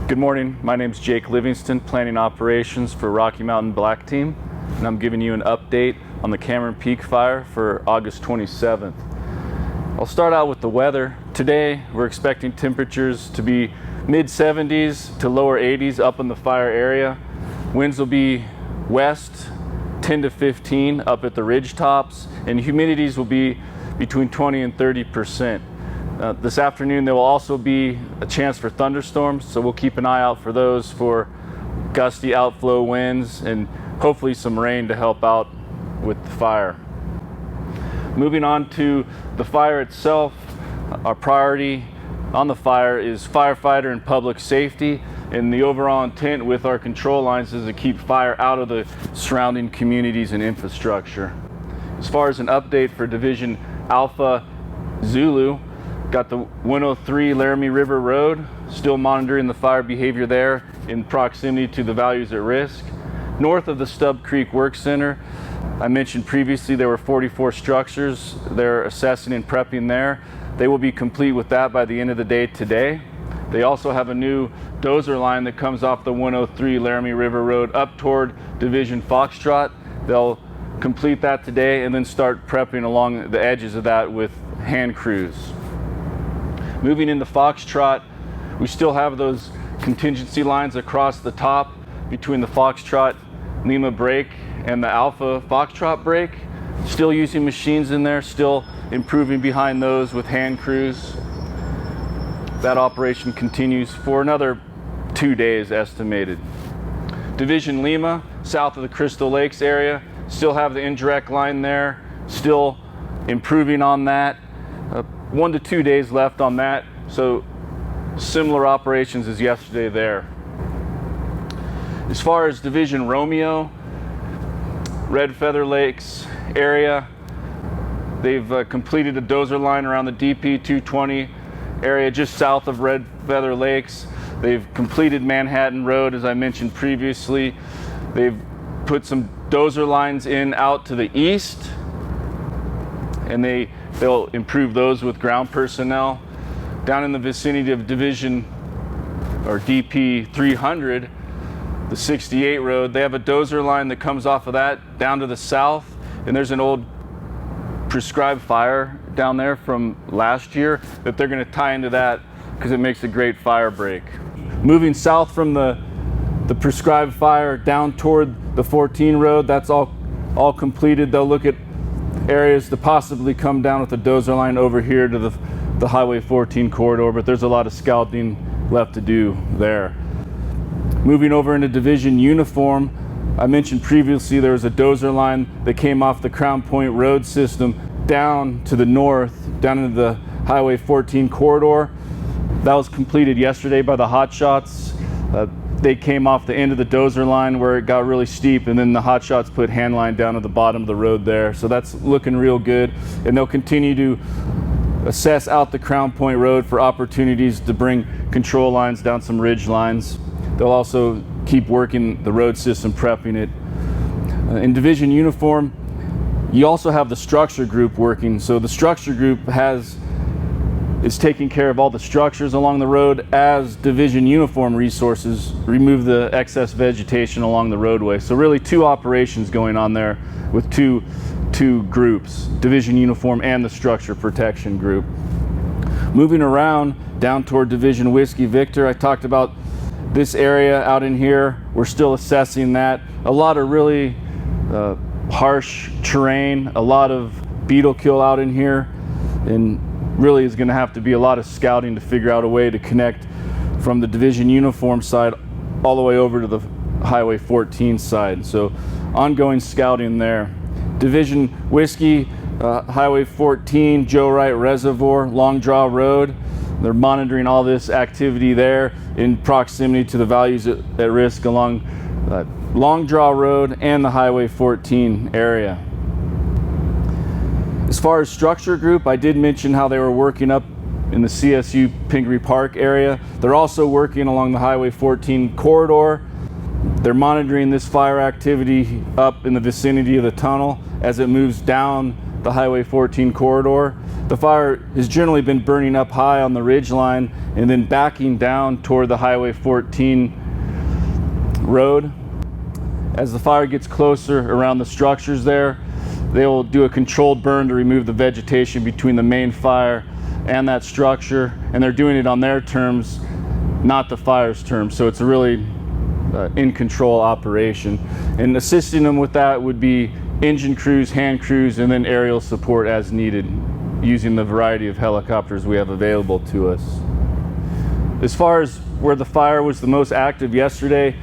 Good morning, my name is Jake Livingston, Planning Operations for Rocky Mountain Black Team, and I'm giving you an update on the Cameron Peak Fire for August 27th. I'll start out with the weather. Today, we're expecting temperatures to be mid-70s to lower 80s up in the fire area. Winds will be west 10 to 15 up at the ridge tops, and humidities will be between 20 and 30%. This afternoon there will also be a chance for thunderstorms, so we'll keep an eye out for those, for gusty outflow winds and hopefully some rain to help out with the fire. Moving on to the fire itself, our priority on the fire is firefighter and public safety, and the overall intent with our control lines is to keep fire out of the surrounding communities and infrastructure. As far as an update for Division Alpha Zulu, got the 103 Laramie River Road, still monitoring the fire behavior there in proximity to the values at risk. North of the Stubb Creek Work Center, I mentioned previously there were 44 structures. They're assessing and prepping there. They will be complete with that by the end of the day today. They also have a new Dozer line that comes off the 103 Laramie River Road up toward Division Foxtrot. They'll complete that today and then start prepping along the edges of that with hand crews. Moving into Foxtrot, we still have those contingency lines across the top between the Foxtrot Lima break and the Alpha Foxtrot break. Still using machines in there, still improving behind those with hand crews. That operation continues for another 2 days estimated. Division Lima, south of the Crystal Lakes area, still have the indirect line there, still improving on that. 1 to 2 days left on that, so similar operations as yesterday there. As far as Division Romeo, Redfeather Lakes area, they've completed a dozer line around the DP 220 area just south of Redfeather Lakes. They've completed Manhattan Road, as I mentioned previously. They've put some dozer lines in out to the east, and they'll improve those with ground personnel. Down in the vicinity of Division or DP 300, the 68 road, they have a dozer line that comes off of that down to the south, and there's an old prescribed fire down there from last year that they're going to tie into that because it makes a great fire break. Moving south from the prescribed fire down toward the 14 road, that's all completed. They'll look at areas to possibly come down with the dozer line over here to the Highway 14 corridor, but there's a lot of scouting left to do there. Moving over into Division Uniform, I mentioned previously there was a dozer line that came off the Crown Point Road system down to the north, down into the Highway 14 corridor. That was completed yesterday by the Hotshots. They came off the end of the dozer line where it got really steep, and then the Hotshots put hand line down at the bottom of the road there. So that's looking real good, and they'll continue to assess out the Crown Point Road for opportunities to bring control lines down some ridge lines. They'll also keep working the road system, prepping it. In Division Uniform, you also have the structure group working. So the structure group is taking care of all the structures along the road as Division Uniform resources remove the excess vegetation along the roadway. So really two operations going on there with two groups, Division Uniform and the structure protection group. Moving around down toward Division Whiskey Victor, I talked about this area out in here. We're still assessing that. A lot of really harsh terrain, a lot of beetle kill out in here, and really is going to have to be a lot of scouting to figure out a way to connect from the Division Uniform side all the way over to the Highway 14 side. So ongoing scouting there. Division Whiskey, Highway 14, Joe Wright Reservoir, Long Draw Road. They're monitoring all this activity there in proximity to the values at risk along Long Draw Road and the Highway 14 area. As far as structure group, I did mention how they were working up in the CSU Pingree Park area. They're also working along the Highway 14 corridor. They're monitoring this fire activity up in the vicinity of the tunnel as it moves down the Highway 14 corridor. The fire has generally been burning up high on the ridge line and then backing down toward the Highway 14 road. As the fire gets closer around the structures there, they will do a controlled burn to remove the vegetation between the main fire and that structure, and they're doing it on their terms, not the fire's terms, so it's a really in control operation. And assisting them with that would be engine crews, hand crews, and then aerial support as needed, using the variety of helicopters we have available to us. As far as where the fire was the most active yesterday,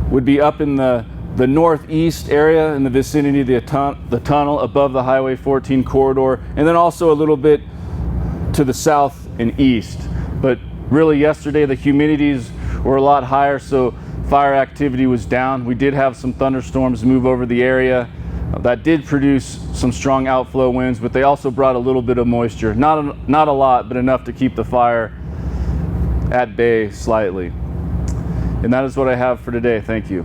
would be up in the northeast area in the vicinity of the tunnel above the Highway 14 corridor, and then also a little bit to the south and east. But really yesterday the humidities were a lot higher, so fire activity was down. We did have some thunderstorms move over the area that did produce some strong outflow winds, but they also brought a little bit of moisture. Not a lot, but enough to keep the fire at bay slightly. And that is what I have for today. Thank you.